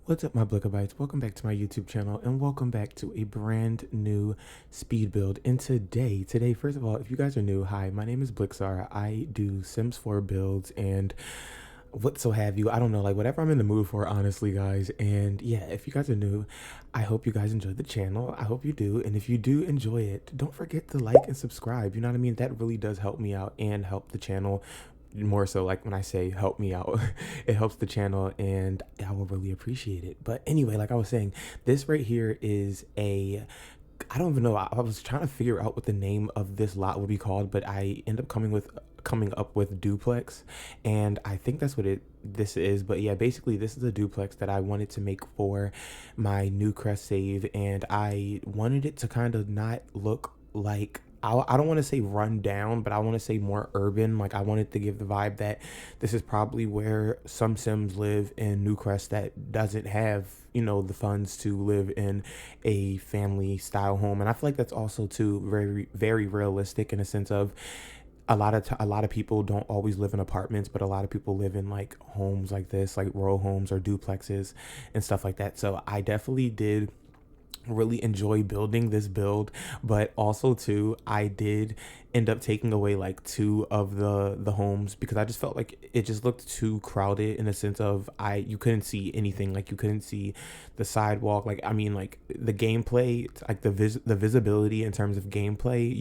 What's up, my Blickabytes? Welcome back to my YouTube channel and welcome back to a brand new speed build. And today, first of all, if you guys are new, hi, my name is Blixaar. I do Sims 4 builds and what so have you. I don't know, like whatever I'm in the mood for, honestly, guys. And yeah, if you guys are new, I hope you guys enjoy the channel. I hope you do. And if you do enjoy it, don't forget to like and subscribe. You know what I mean? That really does help me out and help the channel more so. Like when I say help me out, it helps the channel and I will really appreciate it. But anyway, like I was saying, this right here is I don't even know. I was trying to figure out what the name of this lot would be called, but I end up coming up with Duplex, and I think that's what this is. But yeah, basically this is a duplex that I wanted to make for my NewCrest save, and I wanted it to kind of not look like, I don't want to say run down, but I want to say more urban. Like I wanted to give the vibe that this is probably where some Sims live in Newcrest that doesn't have, the funds to live in a family style home. And I feel like that's also too very, very realistic in a sense of a lot of people don't always live in apartments, but a lot of people live in like homes like this, like row homes or duplexes and stuff like that. So I definitely did really enjoy building this build, but also too I did end up taking away like two of the homes because I just felt like it just looked too crowded in the sense of you couldn't see anything. Like you couldn't see the sidewalk. Like I mean, like the gameplay, like the visibility in terms of gameplay,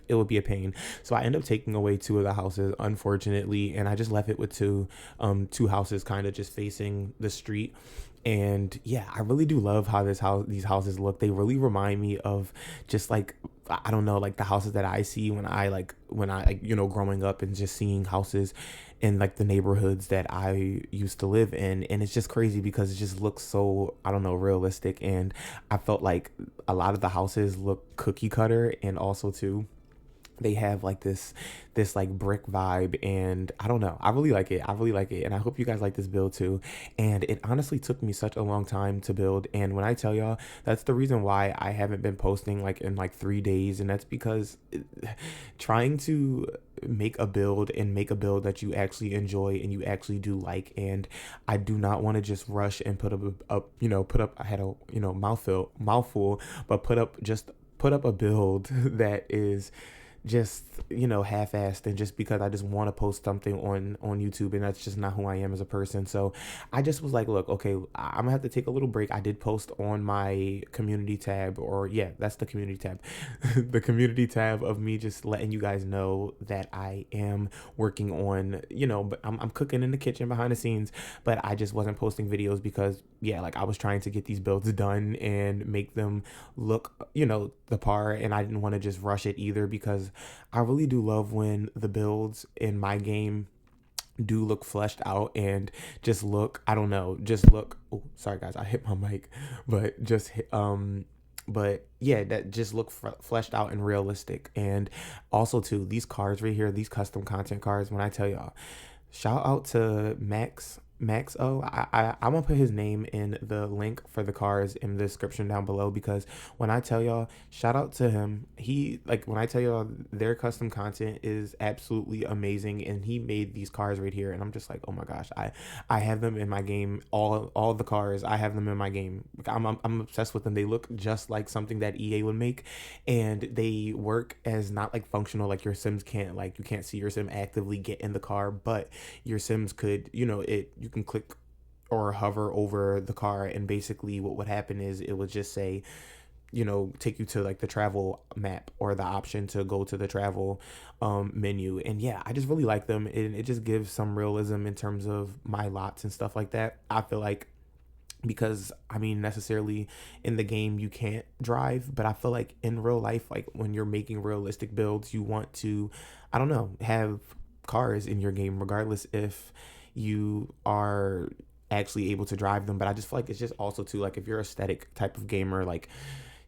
it would be a pain. So I ended up taking away two of the houses, unfortunately, and I just left it with two houses kind of just facing the street. And yeah, I really do love how these houses look. They really remind me of just like, I don't know, like the houses that I see when I growing up and just seeing houses in like the neighborhoods that I used to live in. And it's just crazy because it just looks so, I don't know, realistic. And I felt like a lot of the houses look cookie cutter, and also too they have like this like brick vibe, and I don't know, I really like it. And I hope you guys like this build too. And it honestly took me such a long time to build, and when I tell y'all, that's the reason why I haven't been posting like in like 3 days. And that's because trying to make a build that you actually enjoy and you actually do like, and I do not want to just rush and put up I had a mouthful, but put up a build that is just half-assed, and just because I just want to post something on YouTube, and that's just not who I am as a person. So I just was like, look, okay, I'm gonna have to take a little break. I did post on my community tab, or yeah, that's the community tab the community tab of me just letting you guys know that I am working on, but I'm cooking in the kitchen behind the scenes, but I just wasn't posting videos because yeah, like I was trying to get these builds done and make them look, the par, and I didn't want to just rush it either, because I really do love when the builds in my game do look fleshed out and just look, I don't know, just look, oh, sorry guys, I hit my mic, but but yeah, that just look fleshed out and realistic. And also too, these cards right here, these custom content cards, when I tell y'all, shout out to Max O. I'm gonna put his name in the link for the cars in the description down below, because when I tell y'all, shout out to him. When I tell y'all, their custom content is absolutely amazing, and he made these cars right here, and I'm just like, oh my gosh, I have them in my game. All the cars, I have them in my game. I'm obsessed with them. They look just like something that EA would make, and they work as not like functional, like your Sims can't, like you can't see your Sim actively get in the car, but your Sims could, you can click or hover over the car, and basically what would happen is it would just say, take you to like the travel map or the option to go to the travel menu. And yeah, I just really like them, and it just gives some realism in terms of my lots and stuff like that. I feel like, because I mean, necessarily in the game you can't drive, but I feel like in real life, like when you're making realistic builds, you want to, I don't know, have cars in your game regardless if you are actually able to drive them. But I just feel like it's just also too, like if you're a static type of gamer, like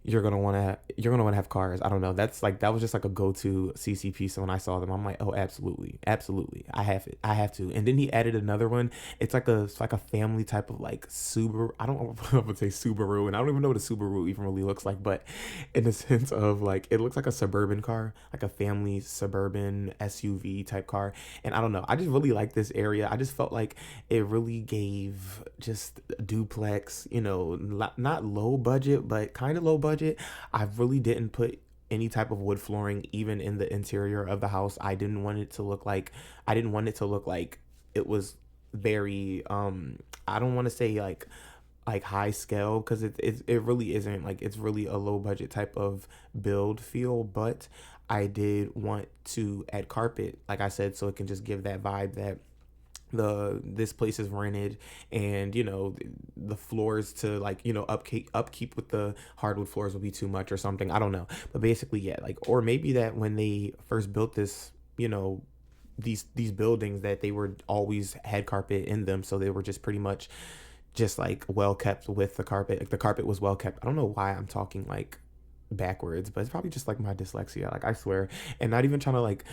you're gonna want to have cars. I don't know. That's like that was just like a go-to CCP. So when I saw them, I'm like, oh, absolutely, absolutely, I have it, I have to. And then he added another one. It's like a family type of like Subaru. I don't know if I would say Subaru, and I don't even know what a Subaru even really looks like, but in the sense of like it looks like a suburban car, like a family suburban SUV type car. And I don't know. I just really like this area. I just felt like it really gave just Duplex, not low budget, but kind of low budget. I really didn't put any type of wood flooring even in the interior of the house. I didn't want it to look like it was very I don't want to say like high scale, because it really isn't. Like it's really a low budget type of build feel, but I did want to add carpet, like I said, so it can just give that vibe that this place is rented. And the floors to like upkeep with the hardwood floors will be too much or something, I don't know. But basically, yeah, like, or maybe that when they first built this, these buildings, that they were always had carpet in them, so they were just pretty much just like well kept with the carpet. Like the carpet was well kept. I don't know why I'm talking like backwards, but it's probably just like my dyslexia, like I swear. And not even trying to like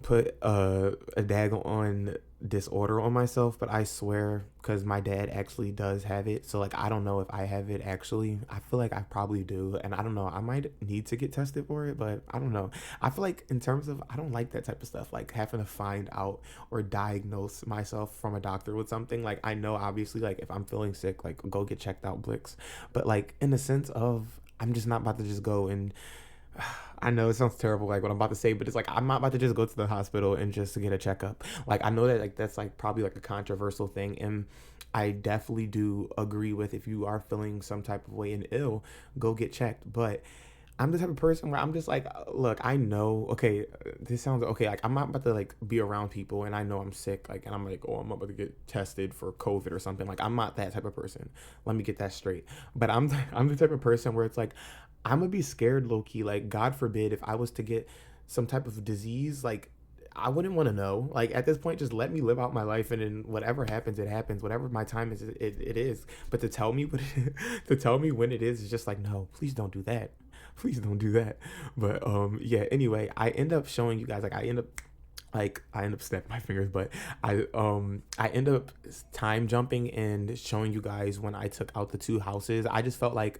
put a daggone disorder on myself, but I swear, because my dad actually does have it. So like I don't know if I have it actually. I feel like I probably do, and I don't know, I might need to get tested for it, but I don't know. I feel like in terms of, I don't like that type of stuff, like having to find out or diagnose myself from a doctor with something. Like I know obviously, like if I'm feeling sick, like go get checked out, Blix. But like in the sense of, I'm just not about to just go and I know it sounds terrible, like what I'm about to say, but it's like I'm not about to just go to the hospital and just to get a checkup. Like I know that like that's like probably like a controversial thing, and I definitely do agree with, if you are feeling some type of way and ill, go get checked. But I'm the type of person where I'm just like, look, I know, okay, this sounds okay. Like I'm not about to like be around people and I know I'm sick, like, and I'm like, oh, I'm about to get tested for COVID or something. Like I'm not that type of person. Let me get that straight. But I'm the type of person where it's like, I'm gonna be scared low key. Like God forbid if I was to get some type of disease, like I wouldn't want to know. Like at this point, just let me live out my life, and then whatever happens, it happens. Whatever my time is, it is. But to tell me to tell me when it is just like, no, please don't do that. Please don't do that. But yeah. Anyway, I end up showing you guys. I end up snapping my fingers, but I end up time jumping and showing you guys when I took out the two houses. I just felt like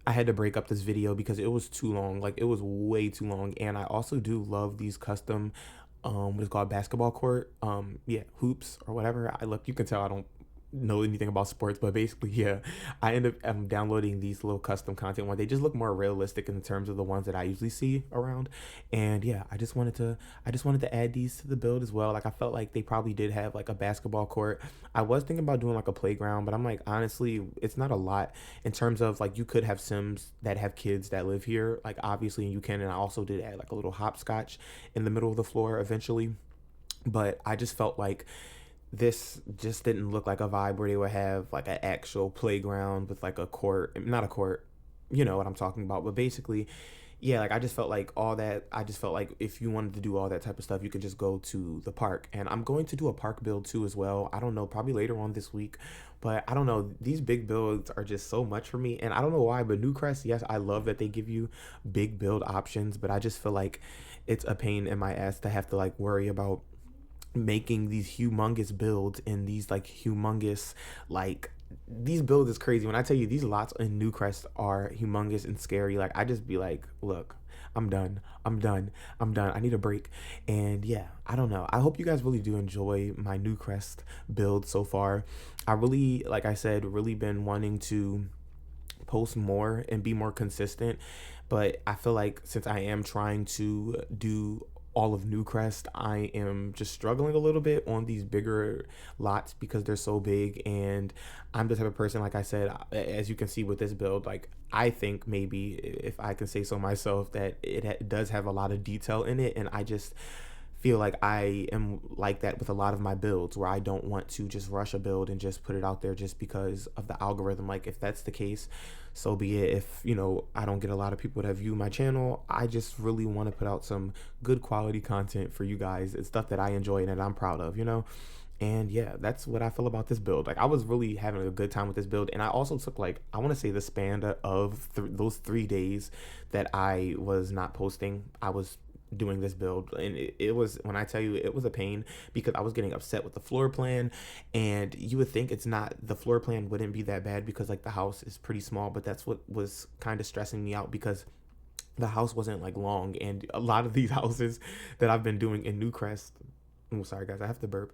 I had to break up this video because it was too long. Like it was way too long. And I also do love these custom what is called basketball court, yeah, hoops or whatever. I look, you can tell I don't know anything about sports, but basically, yeah, I end up downloading these little custom content where they just look more realistic in terms of the ones that I usually see around. And yeah, I just wanted to add these to the build as well. Like I felt like they probably did have like a basketball court. I was thinking about doing like a playground, but I'm like, honestly, it's not a lot in terms of like, you could have Sims that have kids that live here, like obviously, and you can. And I also did add like a little hopscotch in the middle of the floor eventually. But I just felt like this just didn't look like a vibe where they would have like an actual playground with like a court, not a court, you know what I'm talking about. But basically, yeah, like I just felt like all that. I just felt like if you wanted to do all that type of stuff, you could just go to the park. And I'm going to do a park build too as well. I don't know, probably later on this week. But I don't know. These big builds are just so much for me. And I don't know why, but NewCrest, yes, I love that they give you big build options. But I just feel like it's a pain in my ass to have to like worry about making these humongous builds in these like humongous, like, these builds is crazy. When I tell you these lots in Newcrest are humongous and scary, like I just be like, look, I'm done. I'm done. I'm done. I need a break. And yeah, I don't know. I hope you guys really do enjoy my Newcrest build so far. I really, like I said, really been wanting to post more and be more consistent. But I feel like since I am trying to do all of Newcrest, I am just struggling a little bit on these bigger lots because they're so big. And I'm the type of person, like I said, as you can see with this build, like I think maybe, if I can say so myself, that it does have a lot of detail in it. And I just feel like I am like that with a lot of my builds, where I don't want to just rush a build and just put it out there just because of the algorithm. Like if that's the case, so be it. If I don't get a lot of people that view my channel, I just really want to put out some good quality content for you guys. It's stuff that I enjoy and that I'm proud of. And yeah, that's what I feel about this build. Like I was really having a good time with this build, and I also took like I want to say the span of those 3 days that I was not posting. I was doing this build, and it was, when I tell you, it was a pain because I was getting upset with the floor plan. And you would think it's not, the floor plan wouldn't be that bad because like the house is pretty small, but that's what was kind of stressing me out because the house wasn't like long. And a lot of these houses that I've been doing in NewCrest, oh sorry guys, I have to burp,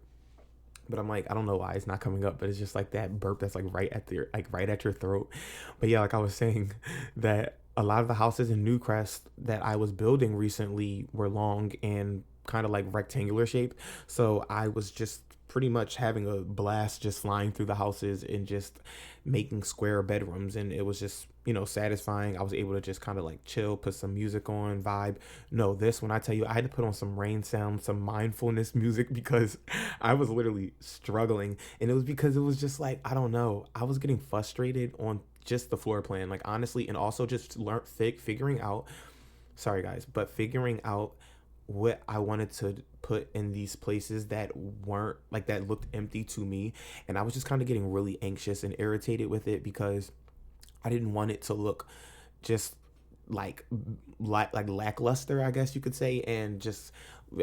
but I'm like, I don't know why it's not coming up, but it's just like that burp that's like right at the, like right at your throat. But yeah, like I was saying, that a lot of the houses in Newcrest that I was building recently were long and kind of like rectangular shape. So I was just pretty much having a blast just flying through the houses and just making square bedrooms, and it was just, you know, satisfying. I was able to just kind of like chill, put some music on, vibe. No, this, when I tell you, I had to put on some rain sound, some mindfulness music because I was literally struggling. And it was because it was just like, I don't know, I was getting frustrated on just the floor plan, like honestly, and also just figuring out, sorry guys, but figuring out what I wanted to put in these places that weren't like, that looked empty to me. And I was just kind of getting really anxious and irritated with it because I didn't want it to look just like lackluster, I guess you could say. And just,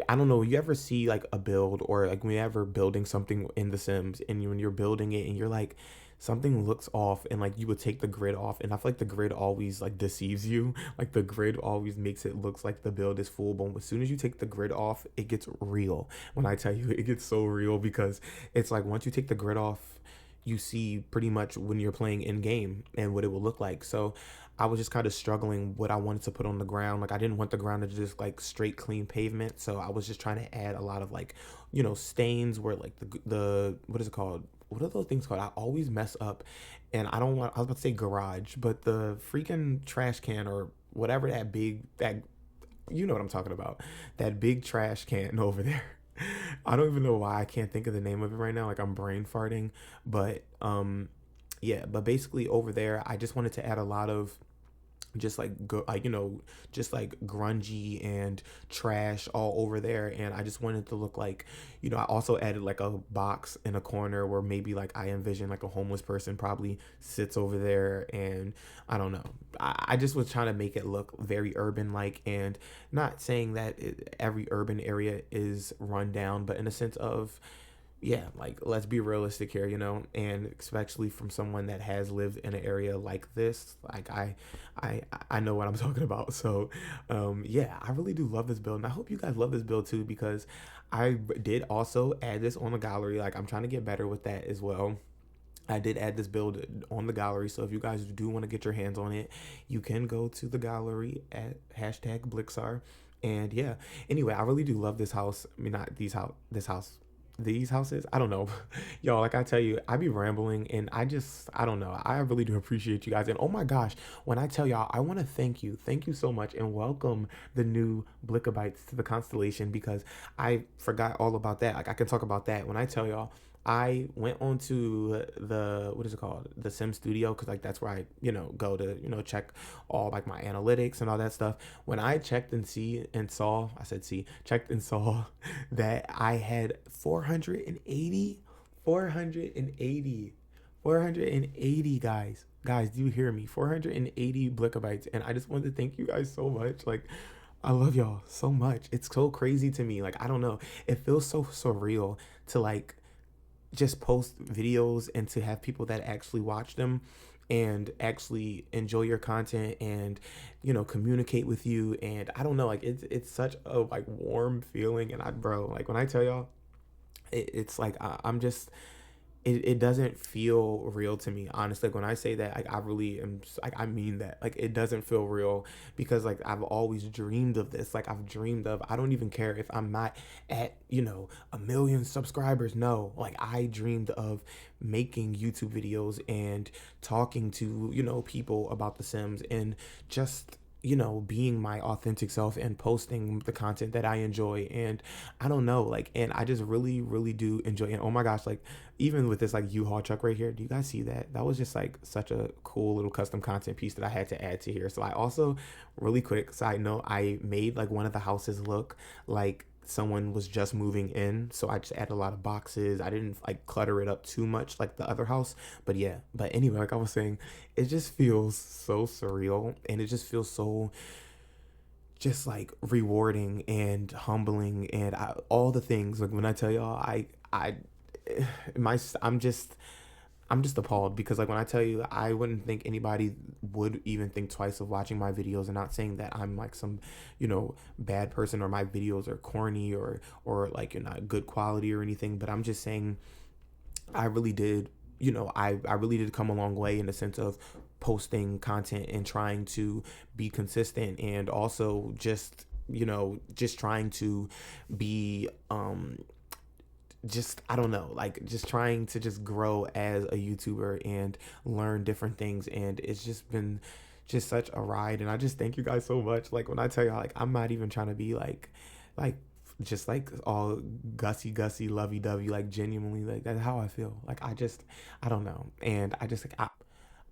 I don't know, you ever see like a build, or like when you're ever building something in The Sims, and when you're building it and you're like, something looks off, and like you would take the grid off, and I feel like the grid always like deceives you. Like the grid always makes it looks like the build is full, but as soon as you take the grid off, it gets real. When I tell you, it gets so real because it's like once you take the grid off, you see pretty much when you're playing in game and what it will look like. So I was just kind of struggling what I wanted to put on the ground. Like I didn't want the ground to just like straight clean pavement, so I was just trying to add a lot of like, you know, stains where like the what is it called, what are those things called? I always mess up, and I don't want, I was about to say garage, but the freaking trash can, or whatever, that big, that, you know what I'm talking about, that big trash can over there. I don't even know why I can't think of the name of it right now. Like I'm brain farting, but yeah, but basically over there, I just wanted to add a lot of just like go, like, you know, just like grungy and trash all over there. And I just wanted to look like, you know, I also added like a box in a corner where maybe like I envision like a homeless person probably sits over there. And I don't know, I just was trying to make it look very urban like, and not saying that every urban area is run down, but in a sense of, yeah, like let's be realistic here, you know, and especially from someone that has lived in an area like this, like I know what I'm talking about. So yeah, I really do love this build, and I hope you guys love this build too, because I did also add this on the gallery. Like I'm trying to get better with that as well. I did add this build on the gallery, so if you guys do want to get your hands on it, you can go to the gallery at hashtag Blixaar. And yeah, anyway, I really do love this house. I mean, not this house, these houses, I don't know. Y'all, like I tell you, I be rambling, and I don't know, I really do appreciate you guys. And oh my gosh, when I tell y'all, I want to thank you so much, and welcome the new Blixabites to the constellation, because I forgot all about that. Like I can talk about that when I tell y'all, I went onto the, what is it called, the Sim Studio, because like that's where I, you know, go to, you know, check all like my analytics and all that stuff. When I checked and checked and saw that I had 480, 480 guys, do you hear me? 480 Blixabites. And I just wanted to thank you guys so much. Like I love y'all so much. It's so crazy to me. Like I don't know, it feels so surreal to like just post videos and to have people that actually watch them and actually enjoy your content and, you know, communicate with you. And I don't know, like it's such a like warm feeling. And bro, like when I tell y'all, it's like I'm just, it doesn't feel real to me, honestly. Like when I say that, like I really am, like I mean that. Like it doesn't feel real, because like I've always dreamed of this. Like I've dreamed of, I don't even care if I'm not at, you know, 1 million subscribers. No, like I dreamed of making YouTube videos and talking to, you know, people about The Sims, and just, you know, being my authentic self and posting the content that I enjoy. And I don't know, like, and I just really, really do enjoy it. And oh my gosh, like even with this like U-Haul truck right here, do you guys see that? That was just like such a cool little custom content piece that I had to add to here. So I also, really quick side note, I made like one of the houses look like someone was just moving in, so I just added a lot of boxes. I didn't like clutter it up too much like the other house. But yeah, but anyway, like I was saying, it just feels so surreal, and it just feels so just like rewarding and humbling, and all the things. Like when I tell y'all, I my I'm just appalled, because like when I tell you, I wouldn't think anybody would even think twice of watching my videos. And not saying that I'm like some, bad person, or my videos are corny, or like you're not good quality or anything, but I'm just saying I really did, I really did come a long way in the sense of posting content and trying to be consistent, and also just, just trying to be just, I don't know, like just trying to just grow as a YouTuber and learn different things. And it's just been just such a ride, and I just thank you guys so much. Like when I tell you, like I'm not even trying to be like just like all gussy lovey dovey, like genuinely, like that's how I feel. Like I don't know. And I just like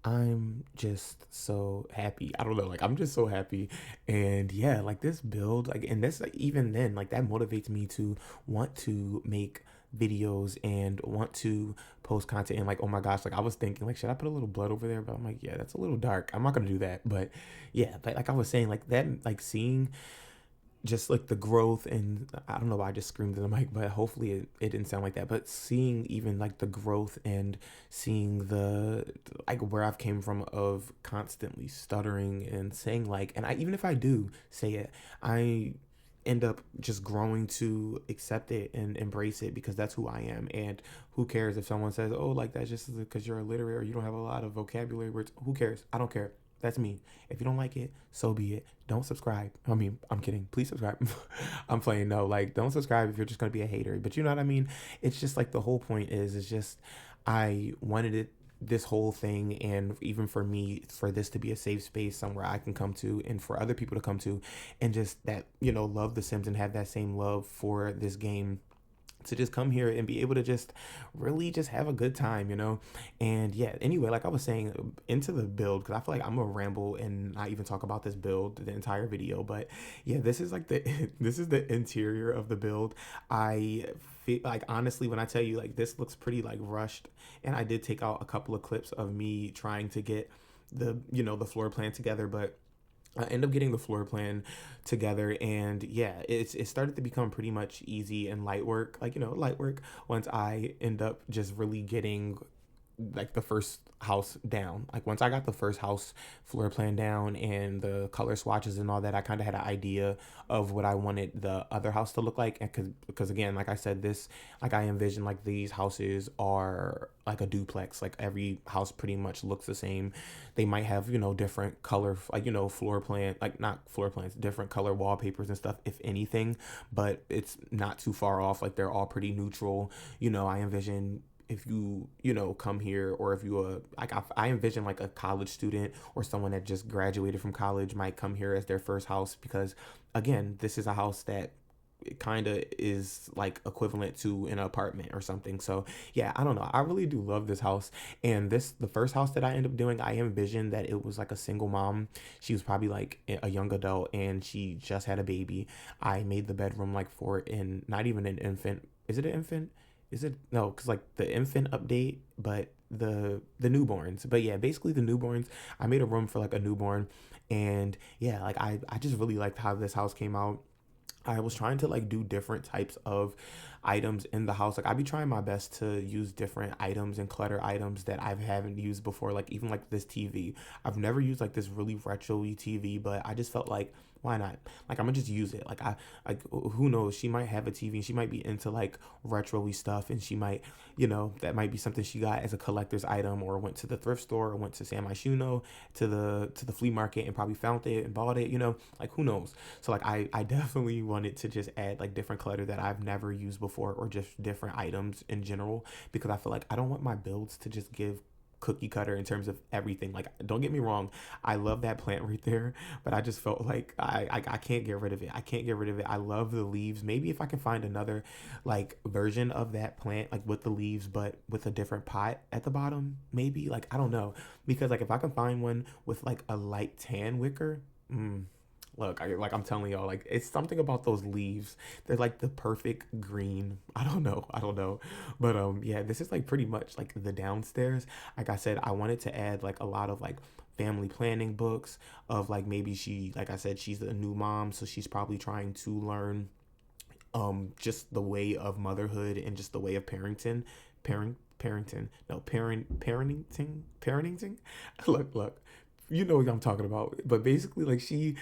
I'm just so happy. I don't know, like I'm just so happy. And yeah, like this build, like, and this, like, even then, like that motivates me to want to make videos and want to post content. And like, oh my gosh, like I was thinking, like, should I put a little blood over there? But I'm like, yeah, that's a little dark. I'm not gonna do that. But yeah, but like I was saying, like that, like seeing just like the growth, and I don't know why I just screamed in the mic, but hopefully it didn't sound like that. But seeing even like the growth, and seeing the like where I've came from of constantly stuttering and saying like, and I, even if I do say it, I end up just growing to accept it and embrace it, because that's who I am. And who cares if someone says, oh, like that's just because you're illiterate or you don't have a lot of vocabulary words. Who cares? I don't care. That's me. If you don't like it, so be it. Don't subscribe. I mean, I'm kidding. Please subscribe. I'm playing. No, like, don't subscribe if you're just going to be a hater. But you know what I mean? It's just like the whole point is just I wanted it, this whole thing, and even for me, for this to be a safe space, somewhere I can come to, and for other people to come to, and just that, love The Sims and have that same love for this game, to just come here and be able to just really just have a good time, And yeah, anyway, like I was saying, into the build, because I feel like I'm gonna ramble and not even talk about this build the entire video. But yeah, this is like the this is the interior of the build. I feel like, honestly, when I tell you, like, this looks pretty like rushed, and I did take out a couple of clips of me trying to get the floor plan together. But I end up getting the floor plan together, and yeah, it started to become pretty much easy and light work, like, light work, once I end up just really getting like the first house down. Like once I got the first house floor plan down and the color swatches and all that, I kind of had an idea of what I wanted the other house to look like. And because again, like I said, this, like I envision like these houses are like a duplex. Like every house pretty much looks the same. They might have, different color, like, floor plan, like not floor plans, different color wallpapers and stuff, if anything, but it's not too far off. Like they're all pretty neutral. I envision, if you come here, or if you like I envision like a college student or someone that just graduated from college might come here as their first house, because again, this is a house that kind of is like equivalent to an apartment or something. So yeah, I don't know, I really do love this house. And the first house that I ended up doing, I envisioned that it was like a single mom. She was probably like a young adult, and she just had a baby. I made the bedroom like for not even an infant. Is it an infant? Is it? No, because like the infant update, but the newborns. But yeah, basically the newborns. I made a room for like a newborn. And yeah, like I just really liked how this house came out. I was trying to like do different types of items in the house. Like I'd be trying my best to use different items and clutter items that I haven't used before. Like even like this TV. I've never used like this really retro-y TV, but I just felt like, why not? Like I'm gonna just use it. Like who knows? She might have a TV and she might be into like retro-y stuff, and she might, that might be something she got as a collector's item, or went to the thrift store, or went to San Myshuno, to the flea market, and probably found it and bought it. Like who knows? So like I definitely wanted to just add like different clutter that I've never used before, or just different items in general, because I feel like I don't want my builds to just give cookie cutter in terms of everything. Like don't get me wrong, I love that plant right there, but I just felt like I can't get rid of it. I can't get rid of it. I love the leaves. Maybe if I can find another like version of that plant, like with the leaves but with a different pot at the bottom, maybe, like I don't know, because like if I can find one with like a light tan wicker, Look, I'm telling y'all, like it's something about those leaves. They're like the perfect green. I don't know, but yeah, this is like pretty much like the downstairs. Like I said, I wanted to add like a lot of like family planning books of like maybe she, like I said, she's a new mom, so she's probably trying to learn just the way of motherhood and just the way of parenting. Look, you know what I'm talking about. But basically, like she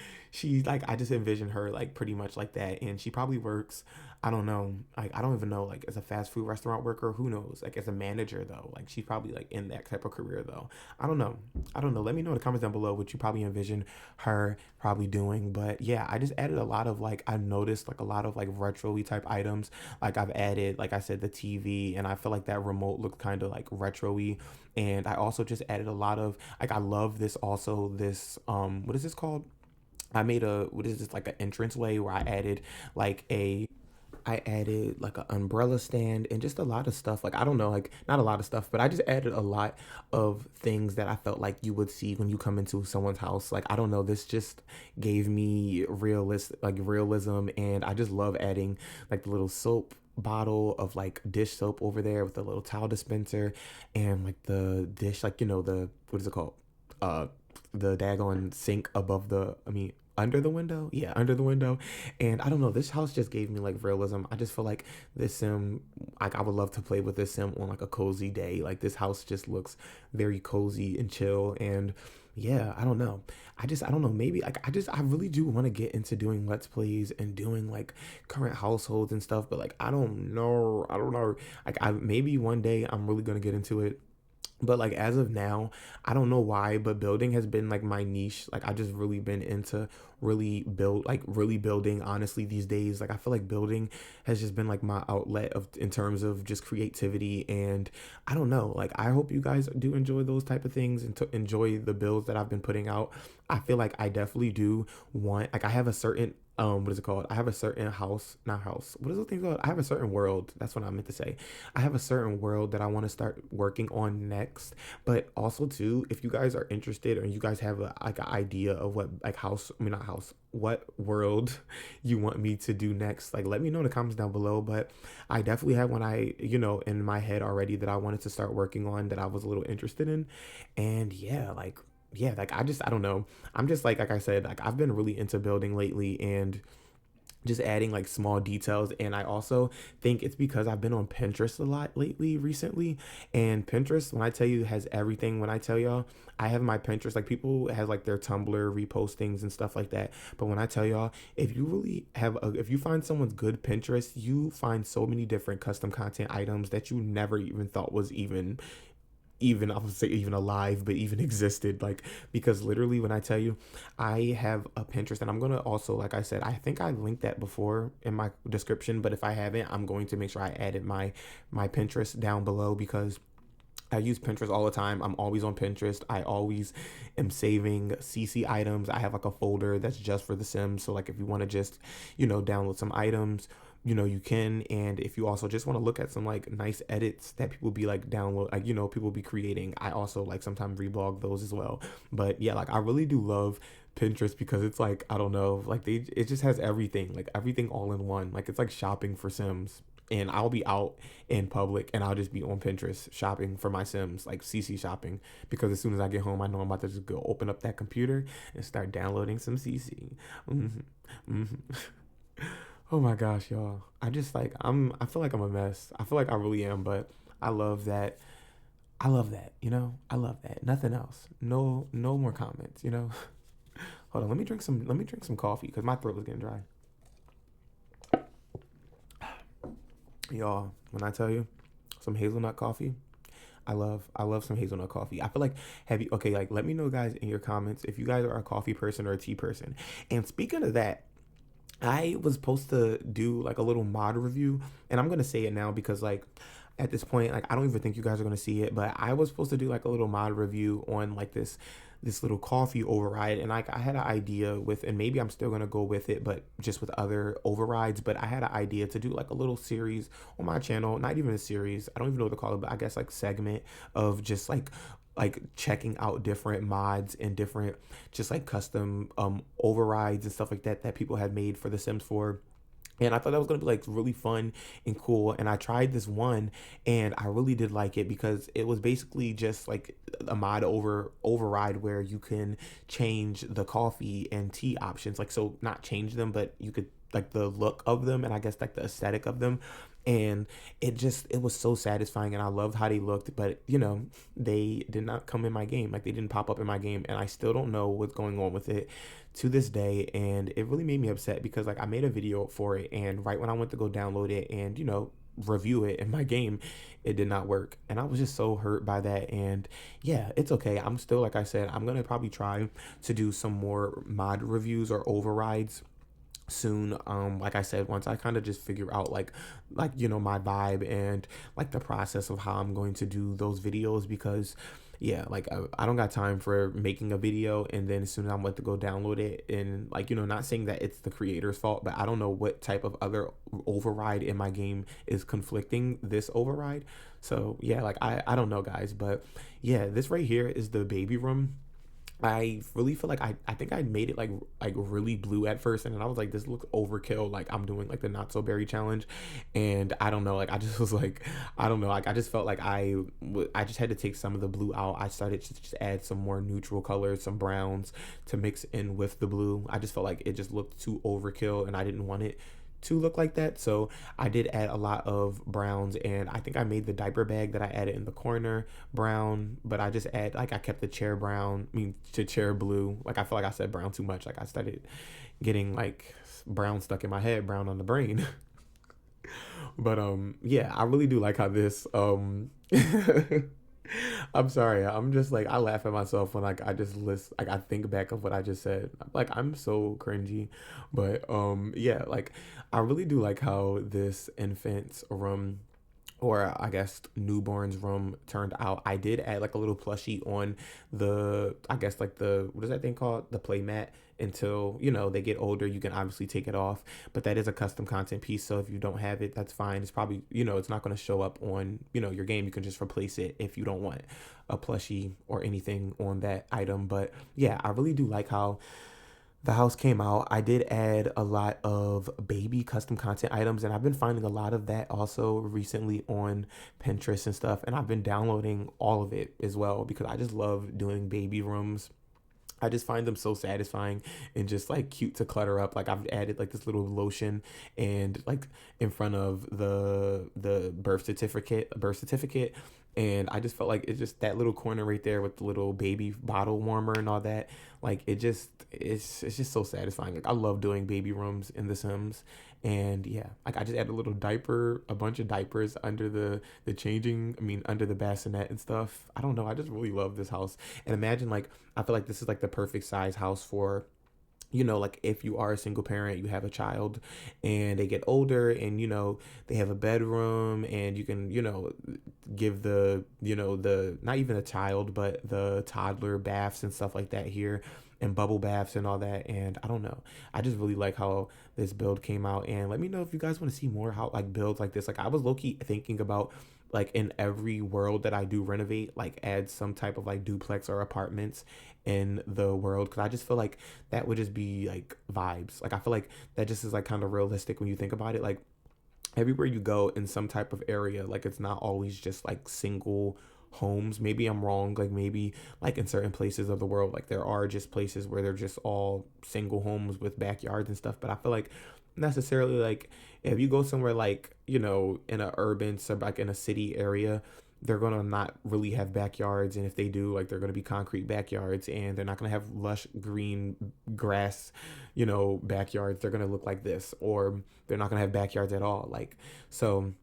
like I just envision her like pretty much like that, and she probably works. I don't know. Like I don't even know. Like as a fast food restaurant worker, who knows? Like as a manager though, like she's probably like in that type of career though. I don't know. I don't know. Let me know in the comments down below what you probably envision her probably doing. But yeah, I just added a lot of like I noticed like a lot of like retro-y type items. Like I've added, like I said, the TV, and I feel like that remote looked kind of like retro-y. And I also just added a lot of like I love this also this what is this called? I made a what is this like an entrance way where like a I added like an umbrella stand and just a lot of stuff. Like I don't know, like not a lot of stuff, but I just added a lot of things that I felt like you would see when you come into someone's house. Like I don't know, this just gave me realism, and I just love adding like the little soap bottle of like dish soap over there with the little towel dispenser and like the dish, like the what is it called? Uh the daggone sink above the under the window, yeah, under the window. And I don't know, this house just gave me like realism. I just feel like this sim, like I would love to play with this sim on like a cozy day. Like this house just looks very cozy and chill. And yeah, I don't know, I don't know, maybe like I really do want to get into doing let's plays and doing like current households and stuff, but like I don't know, like I maybe one day I'm really gonna get into it. But like as of now, I don't know why, but building has been like my niche. Like I just really been into really building honestly these days. Like I feel like building has just been like my outlet of in terms of just creativity. And I don't know, like I hope you guys do enjoy those type of things and to enjoy the builds that I've been putting out. I feel like I definitely do want, like I have a certain what is it called? I have a certain house, not house. What is the thing called? I have a certain world. That's what I meant to say. I have a certain world that I want to start working on next. But also too, if you guys are interested or you guys have like an idea of what like not house, what world you want me to do next, like let me know in the comments down below. But I definitely have one in my head already that I wanted to start working on that I was a little interested in. And yeah, like I don't know. I'm just like I said, like I've been really into building lately and just adding like small details. And I also think it's because I've been on Pinterest a lot recently. And Pinterest, when I tell you, has everything. When I tell y'all, I have my Pinterest, like people have like their Tumblr repostings and stuff like that. But when I tell y'all, if you find someone's good Pinterest, you find so many different custom content items that you never even thought was even I would say even alive, but even existed. Like because literally when I tell you, I have a Pinterest, and I'm gonna also, like I said, I think I linked that before in my description, but if I haven't, I'm going to make sure I added my Pinterest down below because I use Pinterest all the time. I'm always on Pinterest. I always am saving CC items. I have like a folder that's just for The Sims. So like if you want to just, download some items, you can. And if you also just want to look at some like nice edits that people be like download, like, people be creating, I also like sometimes reblog those as well. But yeah, like I really do love Pinterest because it's like, I don't know, like it just has everything, like everything all in one. Like it's like shopping for Sims. And I'll be out in public and I'll just be on Pinterest shopping for my Sims, like CC shopping, because as soon as I get home, I know I'm about to just go open up that computer and start downloading some CC. Oh my gosh, y'all. I just like I feel like I'm a mess. I feel like I really am, but I love that. I love that, I love that. Nothing else. No more comments. Hold on, let me drink some coffee because my throat is getting dry. Y'all, when I tell you some hazelnut coffee, I love some hazelnut coffee. I feel like okay, like let me know guys in your comments if you guys are a coffee person or a tea person. And speaking of that, I was supposed to do like a little mod review, and I'm gonna say it now because like at this point, like I don't even think you guys are gonna see it, but I was supposed to do like a little mod review on like this little coffee override. And like I had an idea with, and maybe I'm still gonna go with it, but just with other overrides. But I had an idea to do like a little series on my channel, not even a series, I don't even know what to call it, but I guess like segment of just like like checking out different mods and different just like custom overrides and stuff like that that people had made for The Sims 4. And I thought that was gonna be like really fun and cool. And I tried this one, and I really did like it because it was basically just like a mod override where you can change the coffee and tea options. Like, so not change them, but you could like the look of them and I guess like the aesthetic of them. And it was so satisfying, and I loved how they looked. But they did not come in my game. Like, they didn't pop up in my game, and I still don't know what's going on with it to this day. And it really made me upset because like I made a video for it, and right when I went to go download it and review it in my game, it did not work. And I was just so hurt by that. And yeah, it's okay. I'm still, like I said, I'm gonna probably try to do some more mod reviews or overrides soon. Like I said, once I kind of just figure out my vibe and like the process of how I'm going to do those videos. Because yeah, like I don't got time for making a video and then as soon as I'm about to go download it, and like not saying that it's the creator's fault, but I don't know what type of other override in my game is conflicting this override. So yeah, like I don't know, guys. But yeah, this right here is the baby room. I really feel like I think I made it like really blue at first, and then I was like, this looks overkill. Like, I'm doing like the not so berry challenge, and I don't know. Like, I just was like, I don't know. Like, I just felt like I just had to take some of the blue out. I started to just add some more neutral colors, some browns to mix in with the blue. I just felt like it just looked too overkill, and I didn't want it to look like that. So I did add a lot of browns, and I think I made the diaper bag that I added in the corner brown, but I just I kept the chair brown, to chair blue. Like, I feel like I said brown too much. Like, I started getting like brown stuck in my head, brown on the brain. But yeah, I really do like how this I'm sorry. I'm just like, I laugh at myself when like I just like I think back of what I just said. Like, I'm so cringy. But yeah, like I really do like how this infant's room, or I guess newborn's room, turned out. I did add like a little plushie on the, I guess like the, what is that thing called? The play mat. Until they get older, you can obviously take it off, but that is a custom content piece. So if you don't have it, that's fine. It's probably it's not going to show up on your game. You can just replace it if you don't want a plushie or anything on that item. But yeah, I really do like how the house came out. I did add a lot of baby custom content items, and I've been finding a lot of that also recently on Pinterest and stuff, and I've been downloading all of it as well because I just love doing baby rooms. I just find them so satisfying and just like cute to clutter up. Like, I've added like this little lotion and like in front of the birth certificate, and I just felt like it's just that little corner right there with the little baby bottle warmer and all that. Like, it's just so satisfying. Like, I love doing baby rooms in The Sims. And yeah, like I just added a bunch of diapers under the changing, under the bassinet and stuff. I don't know. I just really love this house. And imagine, like, I feel like this is like the perfect size house for, like if you are a single parent, you have a child and they get older, and they have a bedroom, and you can give the not even a child but the toddler baths and stuff like that here, and bubble baths and all that. And I don't know, I just really like how this build came out. And let me know if you guys want to see more how like builds like this. Like, I was low-key thinking about, like, in every world that I do renovate, like add some type of like duplex or apartments in the world, because I just feel like that would just be like vibes. Like, I feel like that just is like kind of realistic when you think about it. Like, everywhere you go in some type of area, like, it's not always just like single homes. Maybe I'm wrong. Like, maybe like in certain places of the world, like there are just places where they're just all single homes with backyards and stuff. But I feel like necessarily, like, if you go somewhere like in a urban like in a city area, they're gonna not really have backyards, and if they do, like, they're gonna be concrete backyards, and they're not gonna have lush green grass backyards. They're gonna look like this, or they're not gonna have backyards at all. Like, so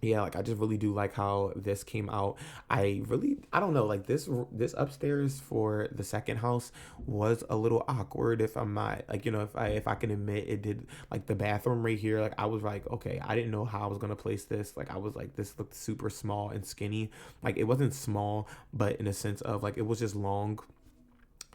yeah, like, I just really do like how this came out. I don't know, like, this upstairs for the second house was a little awkward, if I'm not, like, if I can admit it. Did, like, the bathroom right here, like, I was like, okay, I didn't know how I was gonna place this. Like, I was like, this looked super small and skinny. Like, it wasn't small, but in a sense of, like, it was just long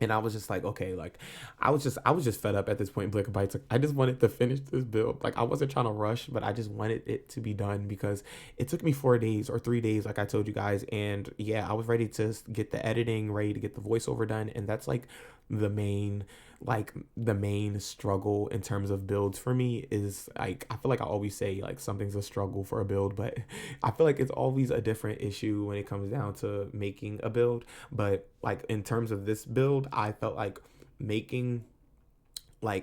And I was just like, okay, like I was just fed up at this point, Blick Bites. Like, I just wanted to finish this build. Like I wasn't trying to rush, but I just wanted it to be done because it took me 4 days or 3 days, like I told you guys. And yeah, I was ready to get the editing, ready to get the voiceover done. And that's the main the main struggle in terms of builds for me is like I feel like I always say like something's a struggle for a build, but I feel like it's always a different issue when it comes down to making a build. But like in terms of this build, I felt like making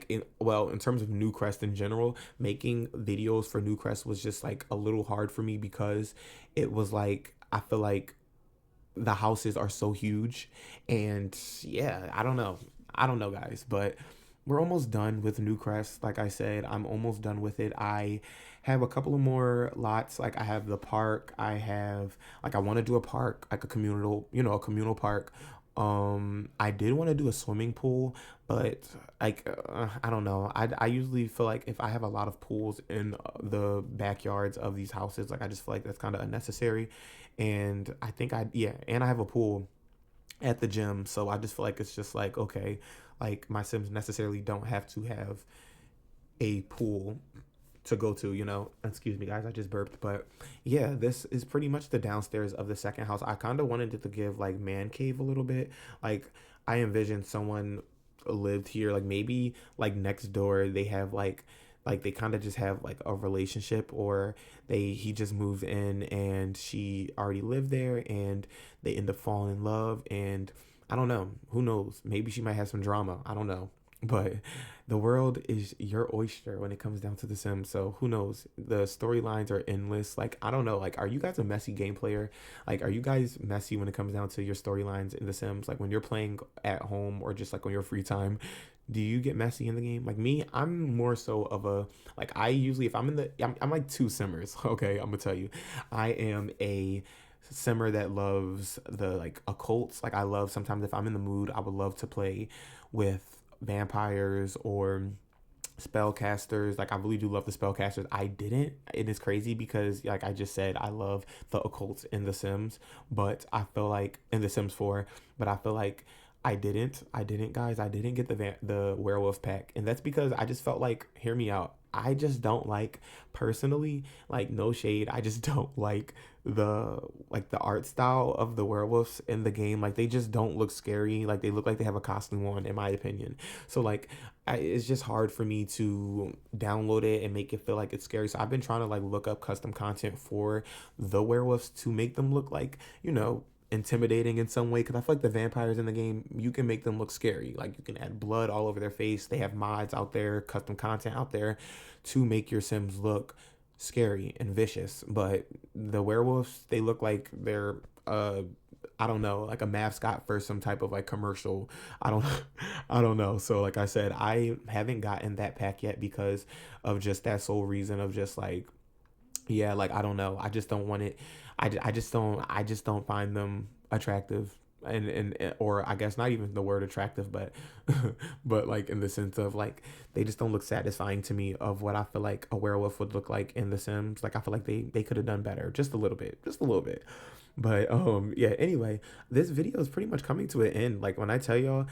in terms of NewCrest in general, making videos for NewCrest was just like a little hard for me because it was like I feel like the houses are so huge. And yeah, I don't know guys, but we're almost done with Newcrest. Like I said, I'm almost done with it. I have a couple of more lots. Like I have the park. I have like I want to do a park, like a communal park. I did want to do a swimming pool, but I don't know. I usually feel like if I have a lot of pools in the backyards of these houses, like I just feel like that's kind of unnecessary. And I think and I have a pool at the gym, so I just feel like it's just like okay, like my Sims necessarily don't have to have a pool to go to, Excuse me, guys, I just burped. But yeah, this is pretty much the downstairs of the second house. I kind of wanted it to give like man cave a little bit. Like I envisioned someone lived here, like maybe like next door they have like they kind of just have like a relationship, or he just moved in and she already lived there and they end up falling in love. And I don't know, who knows, maybe she might have some drama, I don't know. But the world is your oyster when it comes down to The Sims. So who knows? The storylines are endless. Like I don't know. Like, are you guys a messy game player? Like, are you guys messy when it comes down to your storylines in The Sims? Like when you're playing at home or just like on your free time, do you get messy in the game? Like me, I'm more so of a like I usually if I'm in the I'm like two simmers. Okay, I'm gonna tell you, I am a simmer that loves the like occults. Like I love sometimes if I'm in the mood, I would love to play with vampires or spellcasters. Like I really do love the spellcasters. I didn't. It is crazy because like I just said, I love the occults in The Sims, but I feel like in The Sims 4, but I feel like I didn't, guys. I didn't get the werewolf pack, and that's because I just felt like, hear me out. I just don't like personally, like no shade. I just don't the the art style of the werewolves in the game. Like they just don't look scary. Like they look like they have a costume on, in my opinion. So like it's just hard for me to download it and make it feel like it's scary. So I've been trying to like look up custom content for the werewolves to make them look like, intimidating in some way, because I feel like the vampires in the game, you can make them look scary. Like you can add blood all over their face. They have mods out there, custom content out there to make your Sims look scary and vicious. But the werewolves, they look like they're I don't know, like a mascot for some type of like commercial. I don't I don't know. So like I said, I haven't gotten that pack yet because of just that sole reason of just like, yeah, like I don't know. I just don't want it. I just don't find them attractive. And or I guess not even the word attractive, but but like in the sense of like they just don't look satisfying to me of what I feel like a werewolf would look like in The Sims. Like I feel like they could have done better just a little bit, just a little bit. But yeah, anyway, this video is pretty much coming to an end. Like when I tell y'all,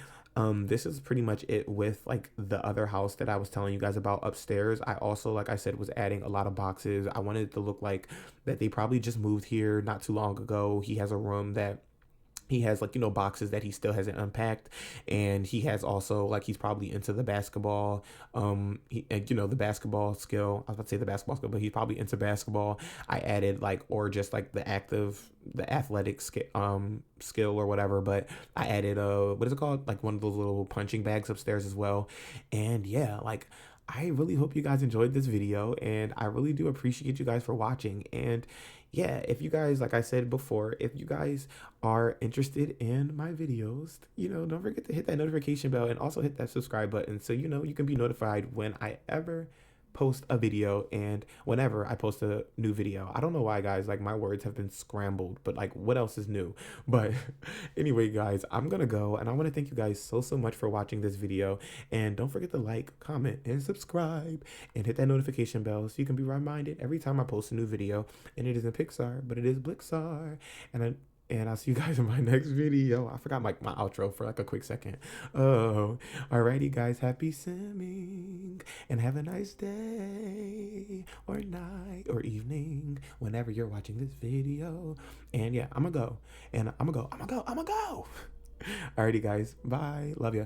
this is pretty much it with like the other house that I was telling you guys about upstairs. I also, like I said, was adding a lot of boxes. I wanted it to look like that they probably just moved here not too long ago. He has a room that he has like boxes that he still hasn't unpacked, and he has also like he's probably into the basketball, the basketball skill. I was about to say the basketball skill, but he's probably into basketball. I added like, or just like the athletic skill or whatever, but I added what is it called, like one of those little punching bags upstairs as well. And yeah, like I really hope you guys enjoyed this video, and I really do appreciate you guys for watching. And yeah, if you guys, like I said before, if you guys are interested in my videos, don't forget to hit that notification bell and also hit that subscribe button so you can be notified when I ever post a video and whenever I post a new video. I don't know why, guys, like my words have been scrambled, but like what else is new? But anyway, guys, I'm gonna go, and I want to thank you guys so much for watching this video, and don't forget to like, comment, and subscribe, and hit that notification bell so you can be reminded every time I post a new video. And it isn't Pixar, but it is Blixaar. And and I'll see you guys in my next video. I forgot my outro for like a quick second. Oh, alrighty, guys. Happy simming and have a nice day or night or evening whenever you're watching this video. And yeah, I'm gonna go. And I'm gonna go. Alrighty, guys. Bye. Love ya.